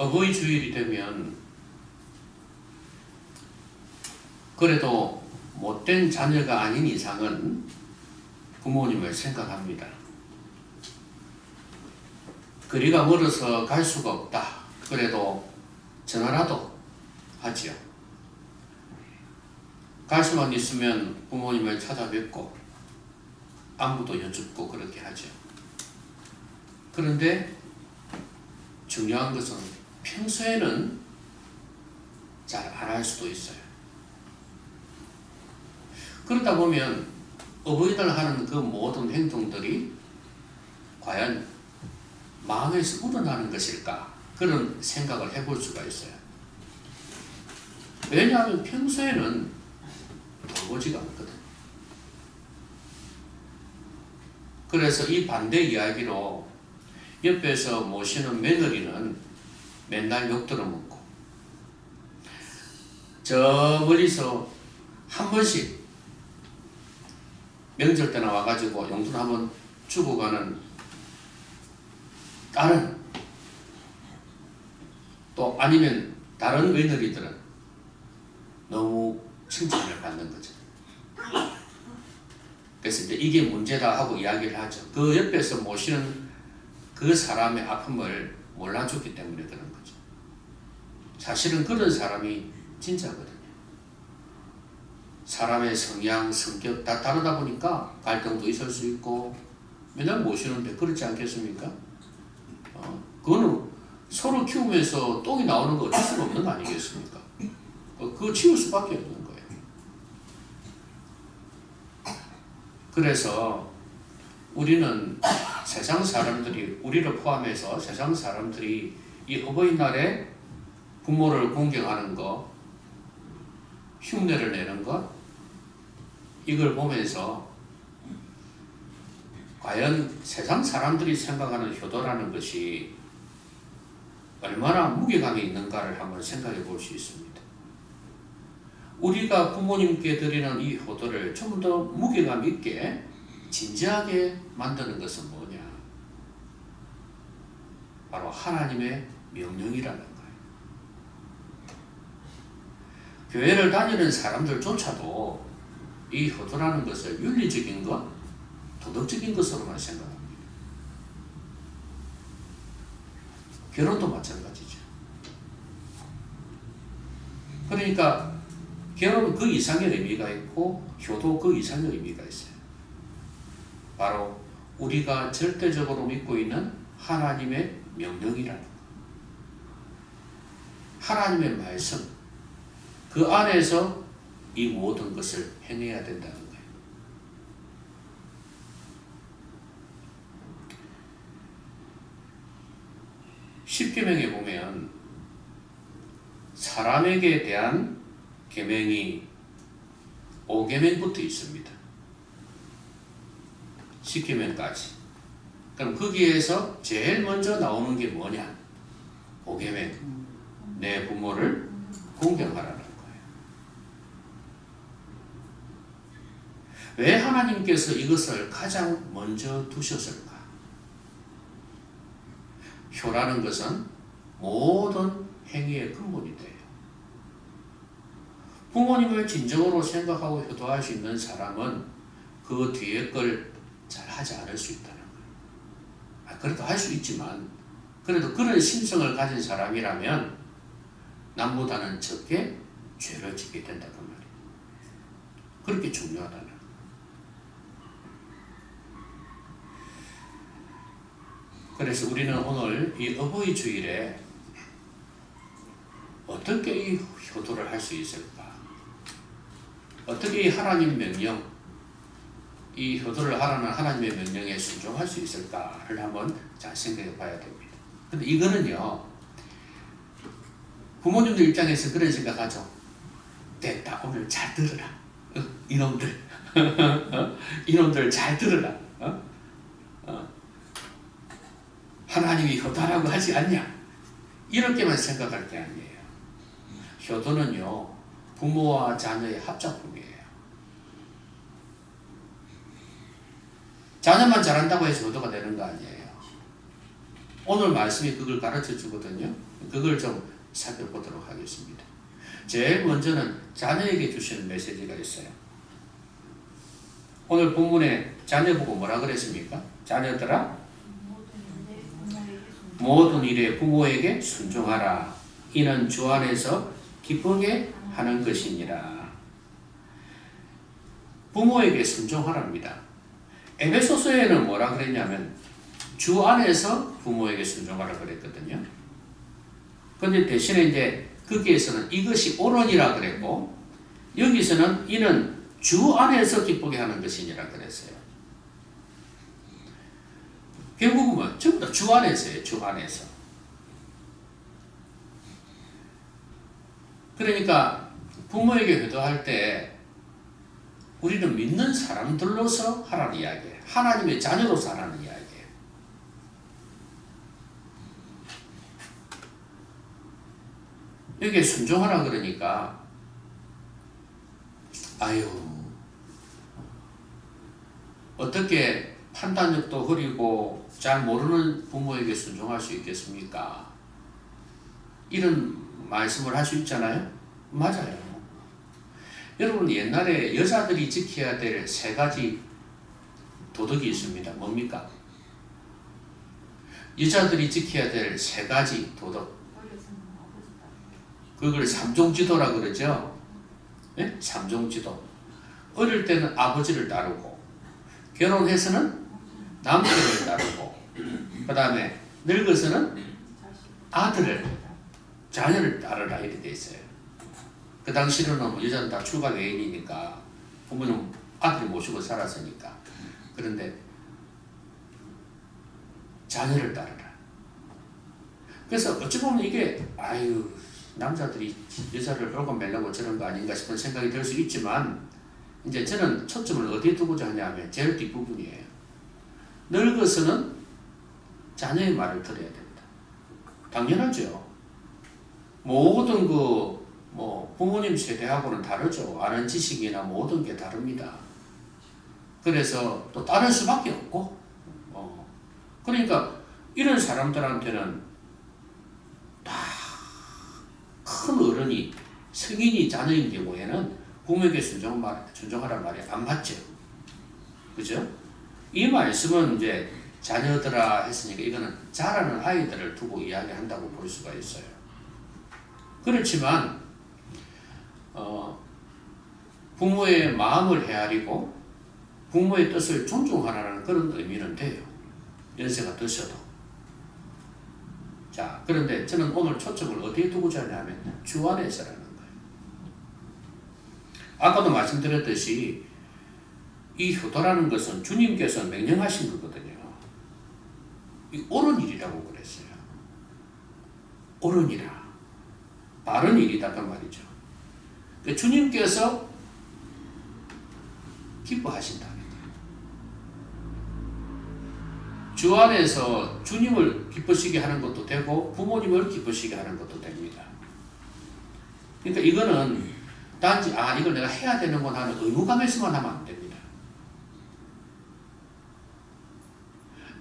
어버이 주일이 되면 그래도 못된 자녀가 아닌 이상은 부모님을 생각합니다. 거리가 멀어서 갈 수가 없다. 그래도 전화라도 하지요. 갈 수만 있으면 부모님을 찾아뵙고 안부도 여쭙고 그렇게 하죠. 그런데 중요한 것은 평소에는 잘 안 할 수도 있어요. 그러다 보면 어버이날 하는 그 모든 행동들이 과연 마음에서 우러나는 것일까? 그런 생각을 해볼 수가 있어요. 왜냐하면 평소에는 돌보지가 않거든. 그래서 이 반대 이야기로 옆에서 모시는 며느리는 맨날 욕 들어먹고 저 멀리서 한 번씩 명절 때나 와가지고 용돈 한번 주고 가는 딸은 또 아니면 다른 며느리들은 너무 칭찬을 받는 거죠. 그래서 이제 이게 문제다 하고 이야기를 하죠. 그 옆에서 모시는 그 사람의 아픔을 몰라줬기 때문에 그런 거죠. 사실은 그런 사람이 진짜거든요. 사람의 성향, 성격 다 다르다 보니까 갈등도 있을 수 있고 맨날 모시는데 그렇지 않겠습니까? 그거는 서로 키우면서 똥이 나오는 거 어쩔 수가 없는 거 아니겠습니까? 그거 치울 수밖에 없는 거예요. 그래서 우리는 세상 사람들이, 우리를 포함해서 세상 사람들이 이 어버이날에 부모를 공경하는 거, 흉내를 내는 것, 이걸 보면서 과연 세상 사람들이 생각하는 효도라는 것이 얼마나 무게감이 있는가를 한번 생각해 볼 수 있습니다. 우리가 부모님께 드리는 이 효도를 좀 더 무게감 있게 진지하게 만드는 것은 뭐냐? 바로 하나님의 명령이라는 거예요. 교회를 다니는 사람들조차도 이 효도라는 것을 윤리적인 것, 도덕적인 것으로만 생각합니다. 결혼도 마찬가지죠. 그러니까 결혼은 그 이상의 의미가 있고 효도 그 이상의 의미가 있어요. 바로 우리가 절대적으로 믿고 있는 하나님의 명령이라는 것. 하나님의 말씀, 그 안에서 이 모든 것을 행해야 된다는 거예요. 십계명에 보면 사람에게 대한 계명이 5계명부터 있습니다. 10계명까지. 그럼 거기에서 제일 먼저 나오는 게 뭐냐? 5계명. 내 부모를 공경하라는 거예요. 왜 하나님께서 이것을 가장 먼저 두셨을까? 효라는 것은 모든 행위의 근본이 돼요. 부모님을 진정으로 생각하고 효도할 수 있는 사람은 그 뒤에 걸 잘 하지 않을 수 있다는 거예요. 그래도 할 수 있지만 그래도 그런 심성을 가진 사람이라면 남보다는 적게 죄를 짓게 된다는 말이에요. 그렇게 중요하다는 거예요. 그래서 우리는 오늘 이 어버이 주일에 어떻게 이 효도를 할 수 있을까? 어떻게 이 하나님 명령, 이 효도를 하라는 하나님의 명령에 순종할 수 있을까를 한번 잘 생각해 봐야 됩니다. 근데 이거는요, 부모님들 입장에서 그런 생각하죠. 됐다, 오늘 잘 들으라. 이놈들. 이놈들 잘 들으라. 하나님이 효도라고 하지 않냐? 이렇게만 생각할 게 아니에요. 효도는요, 부모와 자녀의 합작품이에요. 자녀만 잘한다고 해서 효도가 되는 거 아니에요. 오늘 말씀이 그걸 가르쳐 주거든요. 그걸 좀 살펴보도록 하겠습니다. 제일 먼저는 자녀에게 주시는 메시지가 있어요. 오늘 본문에 자녀 보고 뭐라 그랬습니까? 자녀들아, 모든 일에 부모에게 순종하라. 이는 주 안에서 기쁘게 하는 것이니라. 부모에게 순종하랍니다. 에베소서에는 뭐라 그랬냐면 주 안에서 부모에게 순종하라 그랬거든요. 근데 대신에 이제 거기에서는 이것이 옳으니라 그랬고, 여기서는 이는 주 안에서 기쁘게 하는 것이니라 그랬어요. 결국은 뭐 전부 다 주 안에서예요. 주 안에서. 그러니까 부모에게 효도할 때 우리는 믿는 사람들로서 하라는 이야기예요. 하나님의 자녀로서 하라는 이야기예요. 여기에 순종하라 그러니까 아유, 어떻게 판단력도 흐리고 잘 모르는 부모에게 순종할 수 있겠습니까? 이런 말씀을 할 수 있잖아요. 맞아요. 여러분, 옛날에 여자들이 지켜야 될 3가지 도덕이 있습니다. 뭡니까? 여자들이 지켜야 될 3가지 도덕. 그걸 삼종지도라 그러죠. 네? 삼종지도. 어릴 때는 아버지를 따르고, 결혼해서는 남편을 따르고, 그 다음에 늙어서는 아들을, 자녀를 따르라 이렇게 돼 있어요. 그 당시로는 뭐 여자는 다 출가 외인이니까 부모는 아들이 모시고 살았으니까. 그런데 자녀를 따르라. 그래서 어찌 보면 이게 아유, 남자들이 여자를 옳고 멜라고 저런 거 아닌가 싶은 생각이 들 수 있지만, 이제 저는 초점을 어디에 두고자 하냐면 제일 뒷부분이에요. 늙어서는 자녀의 말을 들어야 됩니다. 당연하죠. 모든 부모님 세대하고는 다르죠. 아는 지식이나 모든 게 다릅니다. 그래서 또 따를 수밖에 없고, 그러니까 이런 사람들한테는 큰 어른이, 성인이 자녀인 경우에는 부모에게 순종하라는 말이 안 맞죠. 그죠? 이 말씀은 이제 자녀들아 했으니까 이거는 자라는 아이들을 두고 이야기한다고 볼 수가 있어요. 그렇지만 부모의 마음을 헤아리고 부모의 뜻을 존중하라는 그런 의미는 돼요. 연세가 드셔도. 자, 그런데 저는 오늘 초점을 어디에 두고자 하냐면 주 안에서라는 거예요. 아까도 말씀드렸듯이 이 효도라는 것은 주님께서 명령하신 거거든요. 이 옳은 일이라고 그랬어요. 옳은 일이라. 바른 일이다 그 말이죠. 그러니까 주님께서 기뻐하신다는 거예요. 주 안에서 주님을 기쁘시게 하는 것도 되고 부모님을 기쁘시게 하는 것도 됩니다. 그러니까 이거는 단지 이걸 내가 해야 되는구나 하는 의무감에서만 하면 안 됩니다.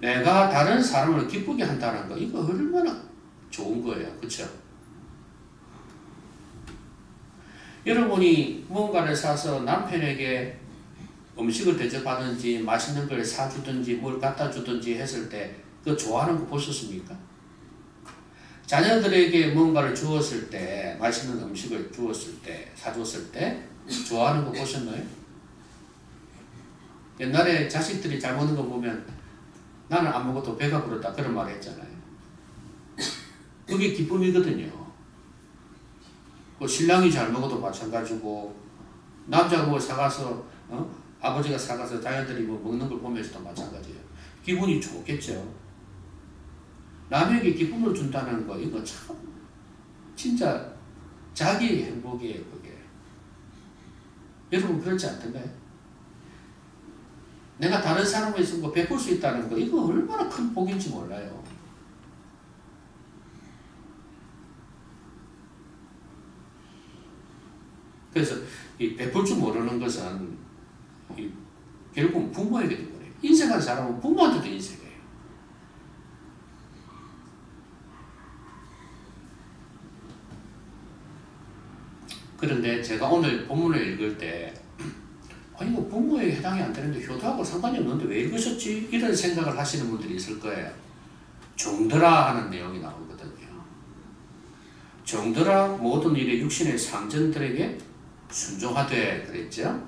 내가 다른 사람을 기쁘게 한다는 거, 이거 얼마나 좋은 거예요. 그렇죠? 여러분이 뭔가를 사서 남편에게 음식을 대접하든지 맛있는 걸 사주든지 뭘 갖다 주든지 했을 때 그거 좋아하는 거 보셨습니까? 자녀들에게 뭔가를 주었을 때, 맛있는 음식을 주었을 때, 사줬을 때 좋아하는 거 보셨나요? 옛날에 자식들이 잘 먹는 거 보면 나는 안 먹어도 배가 부르다 그런 말 했잖아요. 그게 기쁨이거든요. 신랑이 잘 먹어도 마찬가지고, 남자가 뭐 사가서 아버지가 사가서 자녀들이 뭐 먹는 걸 보면서도 마찬가지예요. 기분이 좋겠죠. 남에게 기쁨을 준다는 거, 이거 참 진짜 자기의 행복이에요. 그게. 여러분 그렇지 않던가요? 내가 다른 사람에서 뭐 베풀 수 있다는 거, 이거 얼마나 큰 복인지 몰라요. 그래서 이 베풀 줄 모르는 것은 결국은 부모에게도 그래요. 인생한 사람은 부모한테도 인생이에요. 그런데 제가 오늘 본문을 읽을 때 아니 이거 부모에게 해당이 안 되는데 효도하고 상관이 없는데 왜 읽으셨지? 이런 생각을 하시는 분들이 있을 거예요. 종들아 하는 내용이 나오거든요. 종들아 모든 일에 육신의 상전들에게 순종하되 그랬죠.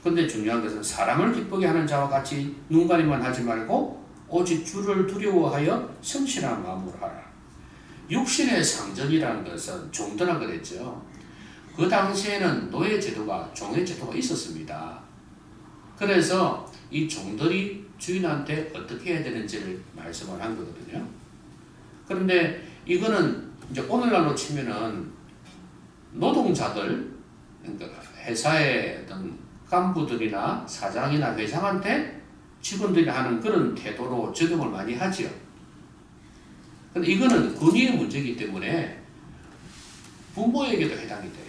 근데 중요한 것은 사람을 기쁘게 하는 자와 같이 눈가림만 하지 말고 오직 주를 두려워하여 성실한 마음으로 하라. 육신의 상전이라는 것은 종들아 그랬죠. 그 당시에는 노예 제도가 종의 제도가 있었습니다. 그래서 이 종들이 주인한테 어떻게 해야 되는지를 말씀을 한 거거든요. 그런데 이거는 이제 오늘날로 치면은 노동자들, 그러니까 회사의 어떤 간부들이나 사장이나 회장한테 직원들이 하는 그런 태도로 적용을 많이 하죠. 근데 이거는 권위의 문제이기 때문에 부모에게도 해당이 돼요.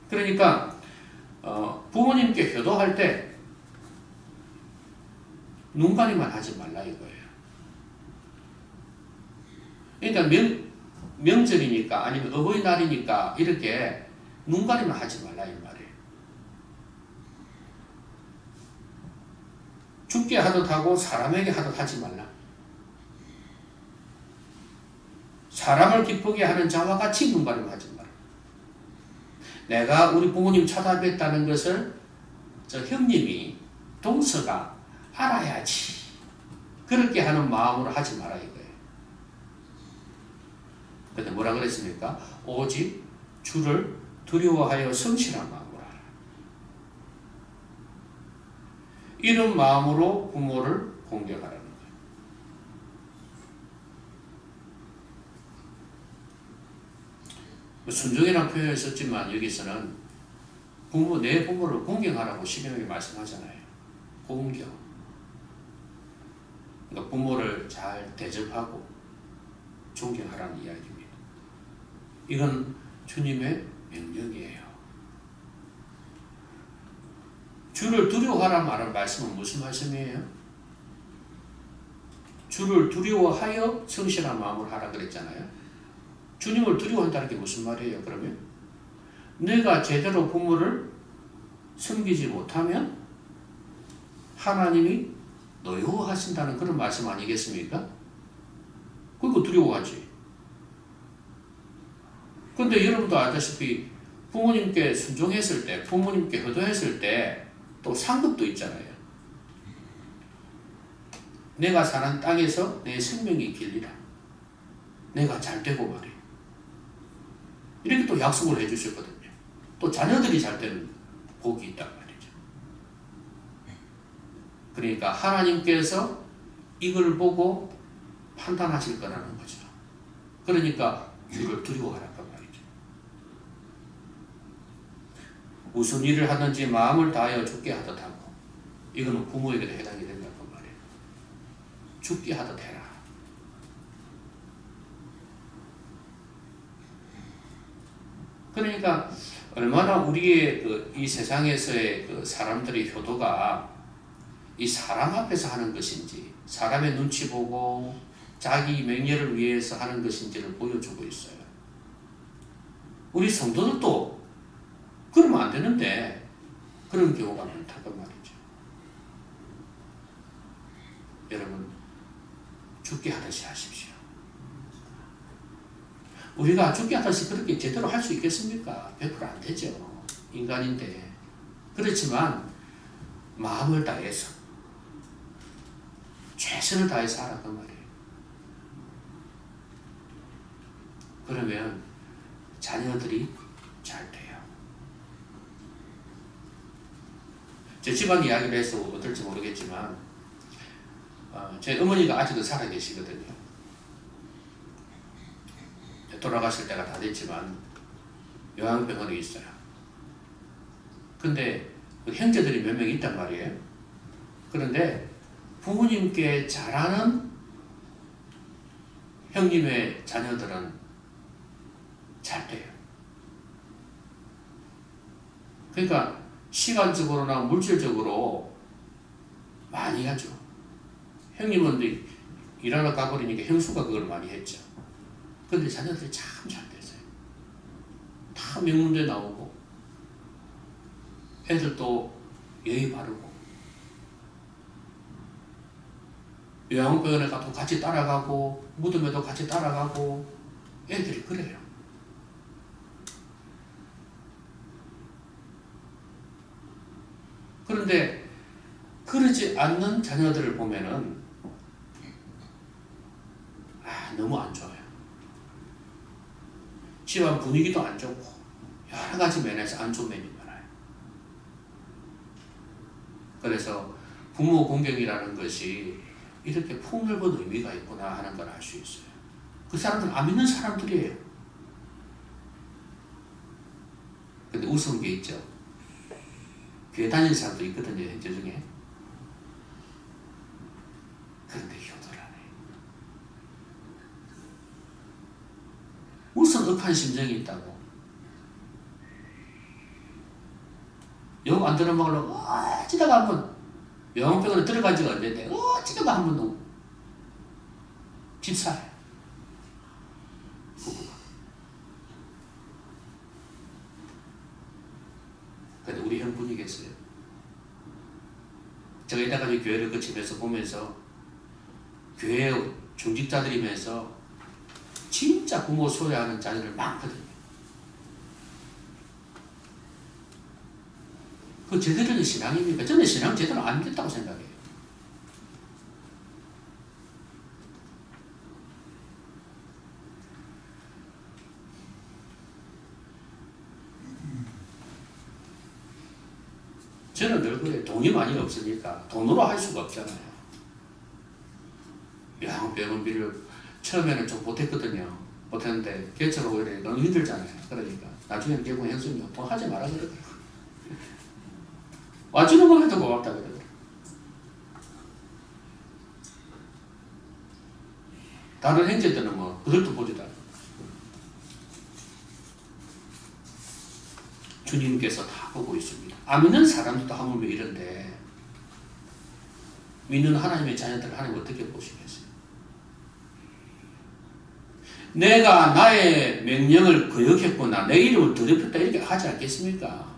그러니까 부모님께 효도할 때 눈가림만 하지 말라 이거예요. 그러니까 명절이니까 아니면 어버이날이니까 이렇게 눈가림만 하지 말라 이 말이에요. 죽게 하듯 하고 사람에게 하듯 하지 말라. 사람을 기쁘게 하는 자와 같이 눈가림을 하지 말라. 내가 우리 부모님 찾아뵙다는 것을 저 형님이 동서가 알아야지. 그렇게 하는 마음으로 하지 마라 이거예요. 근데 뭐라 그랬습니까? 오직 주를 두려워하여 성실한 마음으로 하라. 이런 마음으로 부모를 공경하라는 거예요. 순종이라는 표현을 썼지만 여기서는 내 부모를 공경하라고 시경에 말씀하잖아요. 공경. 그러니까 부모를 잘 대접하고 존경하라는 이야기입니다. 이건 주님의 명령이에요. 주를 두려워하라 말한 말씀은 무슨 말씀이에요? 주를 두려워하여 성실한 마음으로 하라 그랬잖아요. 주님을 두려워한다는 게 무슨 말이에요? 그러면 내가 제대로 부모를 섬기지 못하면 하나님이 노여워하신다는 그런 말씀 아니겠습니까? 그거 두려워하지. 그런데 여러분도 알다시피 부모님께 순종했을 때, 부모님께 효도했을 때 또 상급도 있잖아요. 내가 사는 땅에서 내 생명이 길리라. 내가 잘 되고 말이에요. 이렇게 또 약속을 해주셨거든요. 또 자녀들이 잘 되는 복이 있단 말이죠. 그러니까 하나님께서 이걸 보고 판단하실 거라는 거죠. 그러니까 주를 두려워하라는 말이죠. 무슨 일을 하든지 마음을 다하여 죽게 하듯 하고, 이거는 부모에게도 해당이 된다는 말이에요. 죽게 하듯 해라. 그러니까 얼마나 우리의 이 세상에서의 사람들의 효도가 이 사람 앞에서 하는 것인지, 사람의 눈치 보고 자기 명예를 위해서 하는 것인지를 보여주고 있어요. 우리 성도들도 그러면 안 되는데 그런 경우가 많다고 말이죠. 여러분, 죽게 하듯이 하십시오. 우리가 죽게 하듯이 그렇게 제대로 할 수 있겠습니까? 100% 안 되죠. 인간인데. 그렇지만 마음을 다해서 최선을 다해서 하라고 말이에요. 그러면 자녀들이 잘 돼요. 제 집안 이야기를 해서 어떨지 모르겠지만 제 어머니가 아직도 살아계시거든요. 돌아가실 때가 다 됐지만 요양병원에 있어요. 근데 형제들이 몇 명 있단 말이에요. 그런데 부모님께 잘하는 형님의 자녀들은 잘 돼요. 그러니까 시간적으로나 물질적으로 많이 하죠. 형님은 일하러 가버리니까 형수가 그걸 많이 했죠. 근데 자녀들이 참 잘 됐어요. 다 명문대 나오고 애들도 예의 바르고 요양병원에 가도 같이 따라가고 무덤에도 같이 따라가고 애들이 그래요. 그런데 그러지 않는 자녀들을 보면은 너무 안 좋아요. 집안 분위기도 안 좋고 여러 가지 면에서 안 좋은 면이 많아요. 그래서 부모 공경이라는 것이 이렇게 폭넓은 의미가 있구나 하는 걸 알 수 있어요. 그 사람들은 안 믿는 사람들이에요. 근데 우스운 게 있죠. 교회 다니는 사람도 있거든요, 현재 중에. 그런데 효도를 안 해요. 무슨 억한 심정이 있다고. 영 안 들어먹으려고 어찌다가 한번 영병원에 들어간 지가 언젠데 어찌다가 한번 집사해. 부부가. 근데 우리 형분이겠어요. 제가 이때까지 교회를 거치면서 보면서 교회 중직자들이면서 진짜 부모 소외하는 자녀들 많거든요. 그 제대로 된 신앙입니까? 저는 신앙 제대로 안 됐다고 생각해요. 저는 늘 그래요. 돈이 많이 없으니까 돈으로 할 수가 없잖아요. 요양병원비를 처음에는 좀 못했거든요. 못했는데 개척하고 이래 너무 힘들잖아요. 그러니까 나중에는 결국 형수님 돈 하지 마라 그러더라고요. 와주는 거 해도 고맙다 그러더라고요. 다른 형제들은 뭐 그들도 보지도 않고 주님께서 다 보고 있습니다. 안 믿는 사람들도 하물며 이런데 믿는 하나님의 자녀들 하나님 어떻게 보시겠어요? 내가 나의 명령을 거역했구나, 내 이름을 더럽혔다 이렇게 하지 않겠습니까?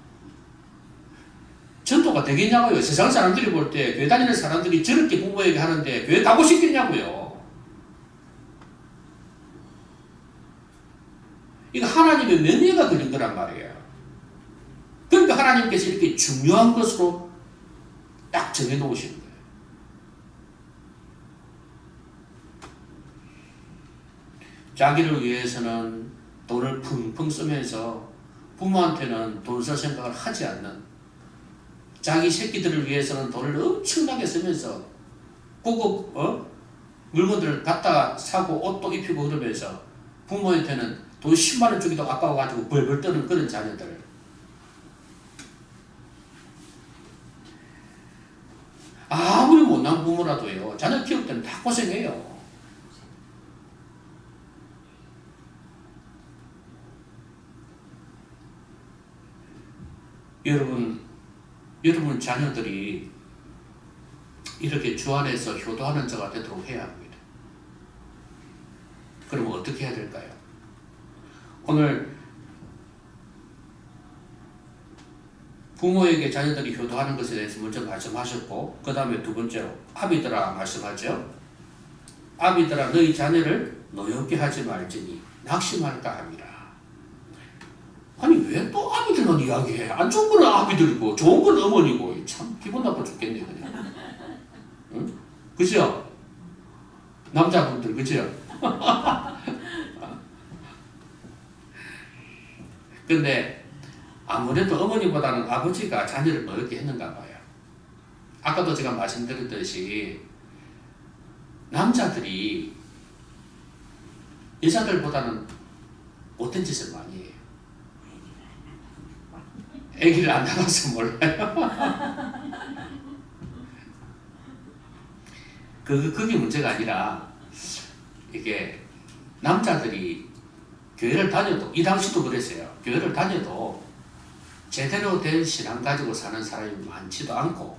전도가 되겠냐고요. 세상 사람들이 볼 때 교회 다니는 사람들이 저렇게 부모에게 하는데 교회 가고 싶겠냐고요. 이거 하나님의 명예가 걸린 거란 말이에요. 그러니까 하나님께서 이렇게 중요한 것으로 딱 정해놓으시는 거예요. 자기를 위해서는 돈을 펑펑 쓰면서 부모한테는 돈 쓸 생각을 하지 않는, 자기 새끼들을 위해서는 돈을 엄청나게 쓰면서 고급 물건들을 갖다 사고 옷도 입히고 그러면서 부모한테는 돈 10만 원 주기도 아까워가지고 벌벌 떠는 그런 자녀들. 아무리 못난 부모라도요, 자녀 키울 때는 다 고생해요. 여러분 자녀들이 이렇게 주 안에서 효도하는 자가 되도록 해야 합니다. 그러면 어떻게 해야 될까요? 오늘 부모에게 자녀들이 효도하는 것에 대해서 먼저 말씀하셨고, 그 다음에 두 번째로 아비들아 말씀하죠. 아비들아 너희 자녀를 노엽게 하지 말지니 낙심할까 함이라. 아니 왜 또 아비들만 이야기해? 안 좋은 건 아비들이고 좋은 건 어머니고. 참 기분 나빠 죽겠네 그냥. 응? 그죠? 남자분들 그죠? 근데 아무래도 어머니보다는 아버지가 자녀를 노엽게 했는가 봐요. 아까도 제가 말씀드렸듯이 남자들이 여자들보다는 못된 짓을 많이 해요. 애기를 안 낳아서 몰라요. 그게 문제가 아니라, 이게 남자들이 교회를 다녀도, 이 당시도 그랬어요. 교회를 다녀도 제대로 된 신앙 가지고 사는 사람이 많지도 않고,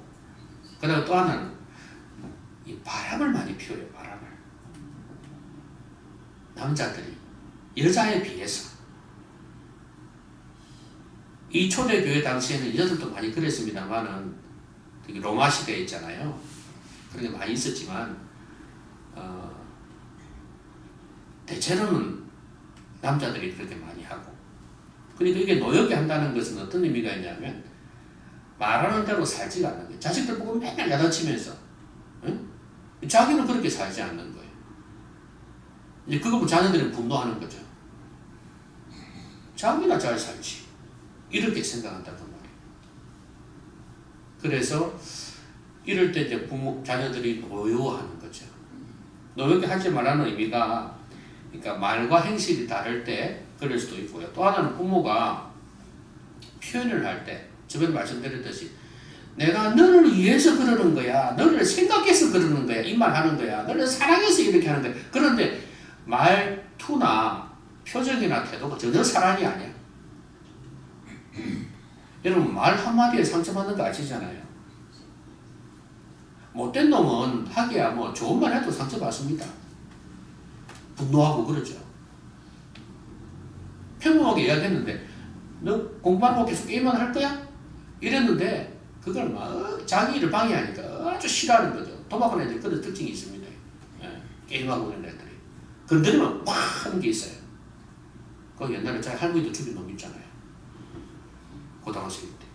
그 다음에 또 하나는 이 바람을 많이 피워요. 바람을. 남자들이 여자에 비해서. 이 초대교회 당시에는 여자들도 많이 그랬습니다만은 되게 로마 시대에 있잖아요. 그런 게 많이 있었지만 대체로는 남자들이 그렇게 많이 하고. 그러니까 이게 노역게 한다는 것은 어떤 의미가 있냐면 말하는 대로 살지가 않는 거예요. 자식들 보고 맨날 야단치면서 응? 자기는 그렇게 살지 않는 거예요. 이제 그거 보고 자녀들은 분노하는 거죠. 자기나 잘 살지. 이렇게 생각한다는 말이에요. 그래서 이럴 때 이제 자녀들이 노여워하는 거죠. 노엽게 하지 말라는 의미가 그러니까 말과 행실이 다를 때 그럴 수도 있고요. 또 하나는 부모가 표현을 할 때 저번에 말씀드렸듯이 내가 너를 위해서 그러는 거야. 너를 생각해서 그러는 거야. 이 말 하는 거야. 너를 사랑해서 이렇게 하는 거야. 그런데 말투나 표정이나 태도가 전혀 사랑이 아니야. 여러분 말 한마디에 상처받는 거 아시잖아요. 못된 놈은 하기야 뭐 좋은 말 해도 상처받습니다. 분노하고 그러죠. 평범하게 이야기했는데 너 공부 안 하고 계속 게임만 할 거야? 이랬는데 그걸 막 자기 일을 방해하니까 아주 싫어하는 거죠. 도박하는 애들 그런 특징이 있습니다. 예, 게임하고 있는 애들이. 건드리면 팍 하는 게 있어요. 그 옛날에 저희 할머니도 죽인 놈 있잖아요. 고등학생 때.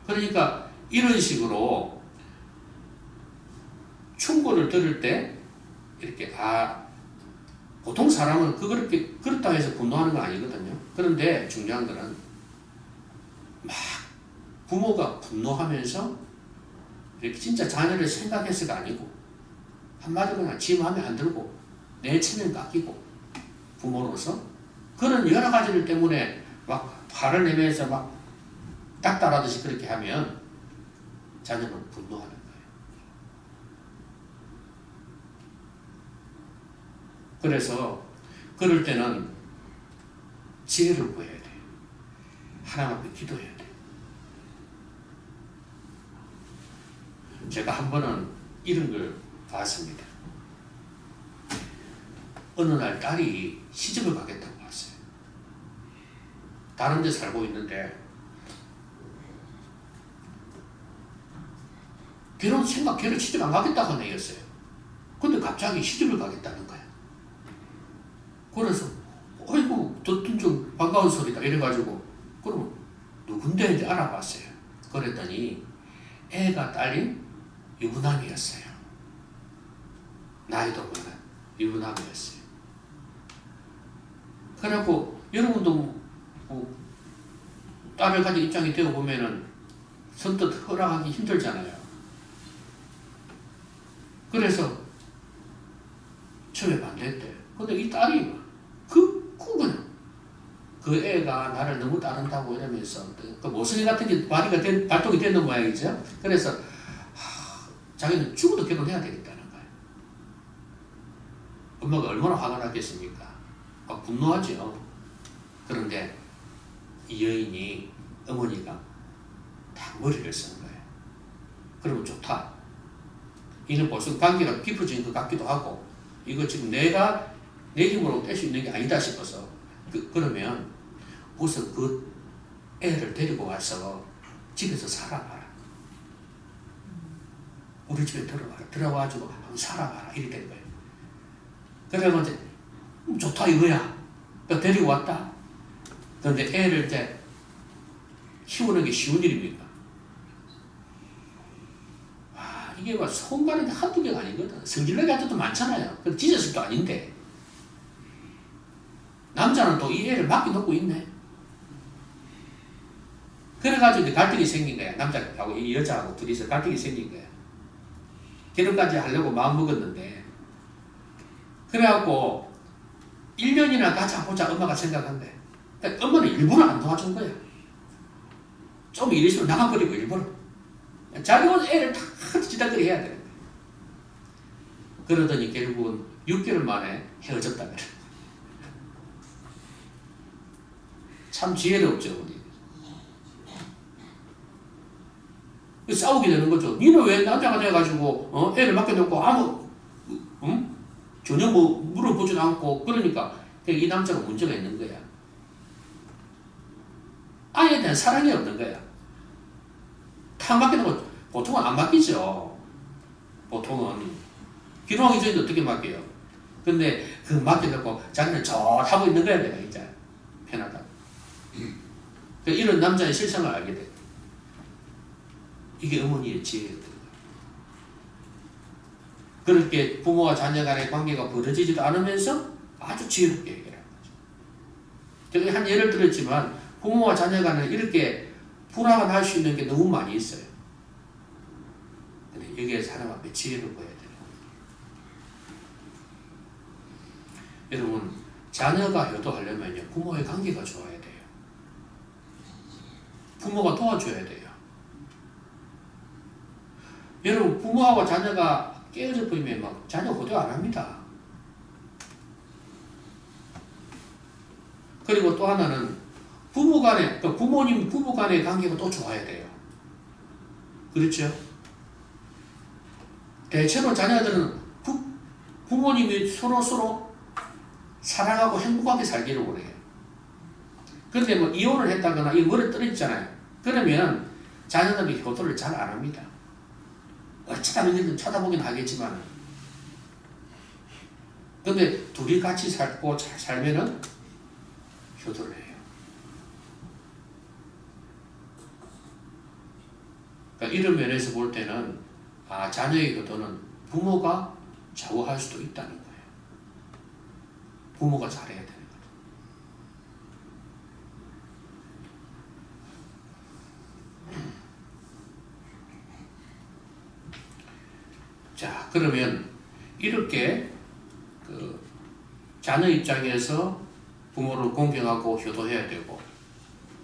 그러니까 이런 식으로 충고를 들을 때 이렇게 보통 사람은 그렇게 그렇다고 해서 분노하는 건 아니거든요. 그런데 중요한 거는 막 부모가 분노하면서 이렇게 진짜 자녀를 생각해서가 아니고 한마디로 그냥 지 마음에 안 들고 내 체면 깎이고 부모로서 그런 여러 가지들 때문에 막 화를 내면서 막 닥달하듯이 그렇게 하면 자녀는 분노하는 거예요. 그래서 그럴 때는 지혜를 구해야 돼요. 하나님 앞에 기도해야 돼요. 제가 한 번은 이런 걸 봤습니다. 어느 날 딸이 시집을 가겠다고 왔어요. 다른 데 살고 있는데 걔는 걔는 시집 안 가겠다고 하는 애였어요. 근데 갑자기 시집을 가겠다는 거야. 그래서 어이구 듣던 좀 반가운 소리다 이래가지고 그럼 누군데 이제 알아봤어요. 그랬더니 애가 딸린 유부남이었어요. 나이도 많은 유부남이었어요. 그래갖고 여러분도 뭐 딸을 가진 입장이 되어 보면은 선뜻 허락하기 힘들잖아요. 그래서 처음에 반대했대. 근데 이 딸이 그 애가 나를 너무 따른다고 이러면서 그 모성애 같은 게 발동이 되는 모양이죠. 그래서 자기는 죽어도 결혼해야 되겠다는 거예요. 엄마가 얼마나 화가 났겠습니까? 분노하죠. 그런데 이 여인이 어머니가 다 머리를 쓴 거예요. 그러면 좋다. 이는 벌써 관계가 깊어진 것 같기도 하고 이거 지금 내가 내 힘으로 뗄 수 있는 게 아니다 싶어서 그러면 우선 그 애를 데리고 와서 집에서 살아봐라. 우리 집에 들어와라. 들어와가지고 한번 살아봐라. 이렇게 된 거예요. 그래서 이제 좋다 이거야. 데리고 왔다. 그런데 애를 이제 키우는 게 쉬운 일입니까? 이게 막 손 가는 게 한두 개가 아니거든. 성질나게 할 때도 많잖아요. 그 지저스도 아닌데. 남자는 또 이 애를 맡겨놓고 있네. 그래가지고 이제 갈등이 생긴 거야. 남자하고 이 여자하고 둘이서 갈등이 생긴 거야. 결혼까지 하려고 마음먹었는데. 그래갖고 1년이나 가자 보자 엄마가 생각한대. 그러니까 엄마는 일부러 안 도와준 거야. 좀 일 있으면 나가버리고 일부러. 자기가 애를 다 지다거리 해야 돼. 그러더니 결국은 6개월 만에 헤어졌다며. 참 지혜롭죠. 싸우게 되는 거죠. 니는 왜 남자가 돼가지고 애를 맡겨놓고 전혀 뭐 물어보지도 않고 그러니까 그러니까 이 남자가 문제가 있는 거야. 아이에 대한 사랑이 없는 거야. 탁 맡기는 보통은 안 맡기죠. 보통은. 기도하기 전에 어떻게 맡겨요? 근데 그 맡겨놓고 자기는 좋다고 있는 거야, 내가 이제. 편하다. 그러니까 이런 남자의 실상을 알게 돼. 이게 어머니의 지혜였던 거야. 그렇게 부모와 자녀 간의 관계가 벌어지지도 않으면서 아주 지혜롭게 해결하는 거죠. 제가 한 예를 들었지만 부모와 자녀 간에 이렇게 불화가 날 수 있는 게 너무 많이 있어요. 근데 여기에 사람 앞에 지혜를 보여야 돼요. 여러분, 자녀가 효도하려면요, 부모의 관계가 좋아야 돼요. 부모가 도와줘야 돼요. 여러분, 부모하고 자녀가 깨어져 보이면 막 자녀 효도 안 합니다. 그리고 또 하나는 부부 간의, 그러니까 부모님 부부 간의 관계가 또 좋아야 돼요. 그렇죠? 대체로 자녀들은 부모님이 서로 사랑하고 행복하게 살기를 원해요. 근데 뭐 이혼을 했다거나 이 머리 떨어지잖아요. 그러면 자녀들이 효도를 잘 안 합니다. 어쩌다 언제든 쳐다보긴 하겠지만. 근데 둘이 같이 살고 잘 살면은 효도를 해요. 그러니까 이런 면에서 볼 때는 자녀의 효도는 부모가 좌우할 수도 있다는 거예요. 부모가 잘해야 되는 거죠. 자, 그러면 이렇게 자녀 입장에서 부모를 공경하고 효도해야 되고,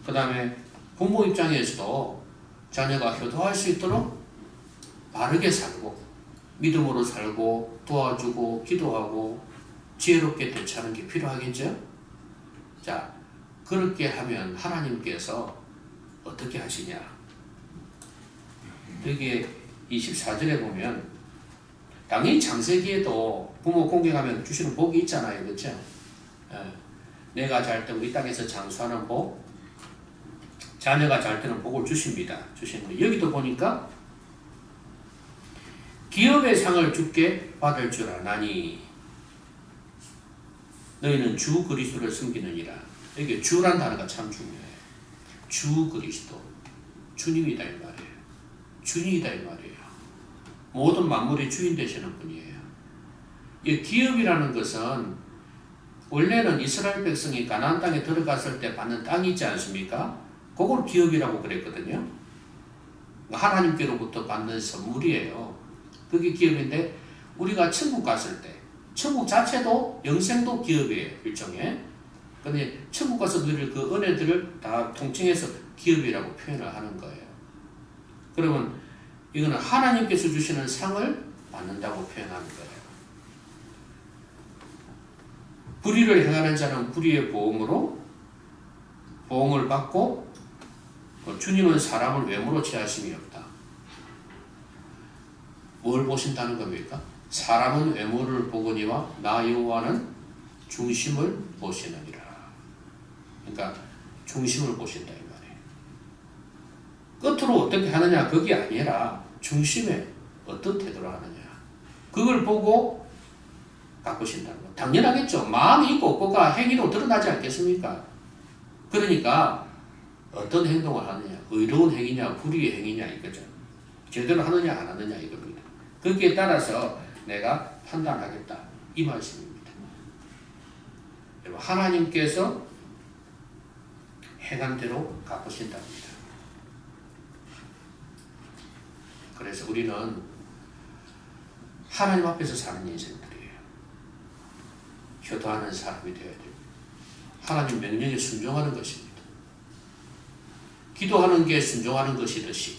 그 다음에 부모 입장에서도 자녀가 효도할 수 있도록 바르게 살고 믿음으로 살고 도와주고 기도하고 지혜롭게 대처하는 게 필요하겠죠? 자, 그렇게 하면 하나님께서 어떻게 하시냐? 여기에 24절에 보면 당연히 창세기에도 부모 공경하면 주시는 복이 있잖아요. 그렇죠? 내가 잘 때고 이 땅에서 장수하는 복, 자녀가 잘 때는 복을 주십니다. 주시는 거. 여기도 보니까 기업의 상을 주께 받을 줄 아나니 너희는 주 그리스도를 섬기느니라. 여기 주란 단어가 참 중요해요. 주 그리스도. 주님이다 이 말이에요. 주님이다 이 말이에요. 모든 만물의 주인 되시는 분이에요. 이 기업이라는 것은 원래는 이스라엘 백성이 가나안 땅에 들어갔을 때 받는 땅이 있지 않습니까? 그걸 기업이라고 그랬거든요. 하나님께로부터 받는 선물이에요. 그게 기업인데 우리가 천국 갔을 때 천국 자체도 영생도 기업이에요. 일종의. 근데 천국 가서 누릴 그 은혜들을 다 통칭해서 기업이라고 표현을 하는 거예요. 그러면 이거는 하나님께서 주시는 상을 받는다고 표현하는 거예요. 불의를 행하는 자는 불의의 보응으로 보응을 받고 주님은 사람을 외모로 취하심이 없다. 뭘 보신다는 겁니까? 사람은 외모를 보거니와 나 여호와는 중심을 보시느니라. 그러니까 중심을 보신다 이 말이에요. 끝으로 어떻게 하느냐 그게 아니라 중심에 어떤 태도를 하느냐 그걸 보고 바꾸신다는 거. 당연하겠죠. 마음이 있고 없고가 행위로 드러나지 않겠습니까? 그러니까 어떤 행동을 하느냐, 의로운 행위냐 불의의 행위냐 이거죠. 제대로 하느냐 안 하느냐 이겁니다. 거기에 따라서 내가 판단하겠다 이 말씀입니다. 하나님께서 행한 대로 갚으신답니다. 그래서 우리는 하나님 앞에서 사는 인생들이에요. 효도하는 사람이 되어야 됩니다. 하나님 명령에 순종하는 것입니다. 기도하는 게 순종하는 것이듯이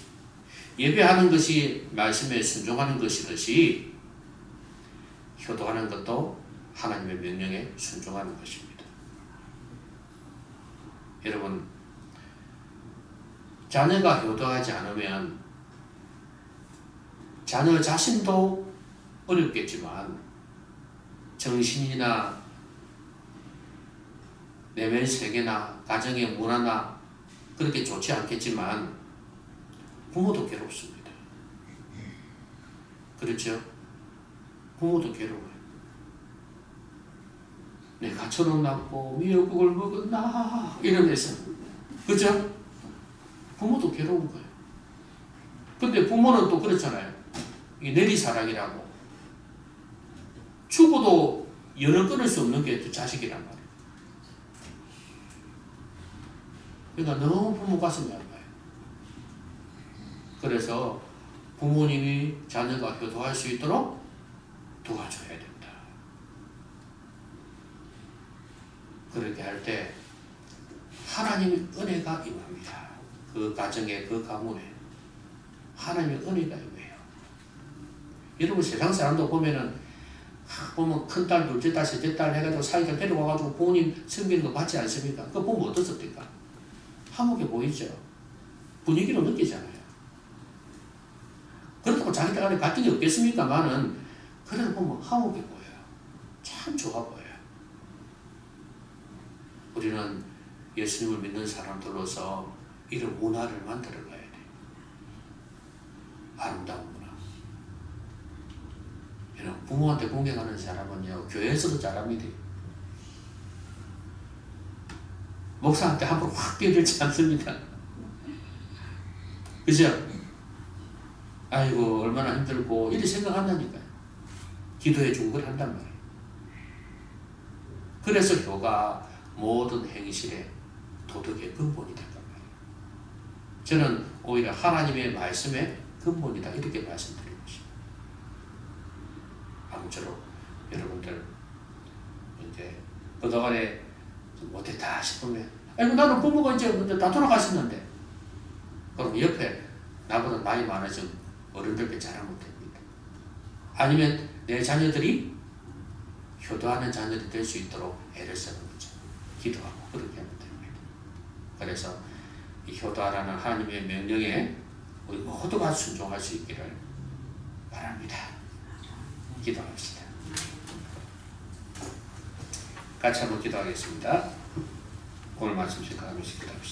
예배하는 것이 말씀에 순종하는 것이듯이 효도하는 것도 하나님의 명령에 순종하는 것입니다. 여러분, 자녀가 효도하지 않으면 자녀 자신도 어렵겠지만 정신이나 내면 세계나 가정의 문화나 그렇게 좋지 않겠지만 부모도 괴롭습니다. 그렇죠? 부모도 괴로워요. 내가 저런 낳고 미역국을 먹었나 이러면서, 그죠? 부모도 괴로운 거예요. 근데 부모는 또 그렇잖아요. 이 내리사랑이라고. 죽어도 연을 끊을 수 없는 게 또 자식이란 말이에요. 그러니까 너무 부모 가슴이 아파요. 그래서 부모님이 자녀가 효도할 수 있도록 도와줘야 된다. 그렇게 할 때 하나님의 은혜가 임합니다. 그 가정에, 그 가문에 하나님의 은혜가 임해요. 여러분 세상 사람도 보면은 보면 큰딸, 둘째딸, 셋째딸 해가지고 사이가 데려와가지고 부모님 섬기는 거 받지 않습니까? 그거 보면 어떻습니까? 화목해 보이죠? 분위기로 느끼잖아요. 그렇다고 자기들 간에 갈등이 없겠습니까만은 그래도 보면 화목해 보여요. 참 좋아 보여요. 우리는 예수님을 믿는 사람들로서 이런 문화를 만들어 가야 돼요. 아름다운 문화. 여러분, 부모한테 공경하는 사람은요, 교회에서도 잘합니다. 목사한테 함부로 확 뛰어들지 않습니다. 그죠? 아이고, 얼마나 힘들고, 이렇게 생각한다니까요. 기도해 주고 그걸 한단 말이에요. 그래서 효가 모든 행실의 도덕의 근본이 된단 말이에요. 저는 오히려 하나님의 말씀의 근본이다, 이렇게 말씀드리고 싶어요. 아무쪼록 여러분들 이제 그동안에 못했다 싶으면, 아이고 나는 부모가 이제 다 돌아가셨는데, 그럼 옆에 나보다 나이 많으신 어른들께 잘하면 됩니다. 아니면 내 자녀들이 효도하는 자녀들이 될 수 있도록 애를 쓰는 거죠. 기도하고 그렇게 하면 됩니다. 그래서 이 효도하라는 하나님의 명령에 우리 모두가 순종할 수 있기를 바랍니다. 기도합시다. 같이 한번 기도하겠습니다. 오늘 말씀 시작하면서 기도합시다.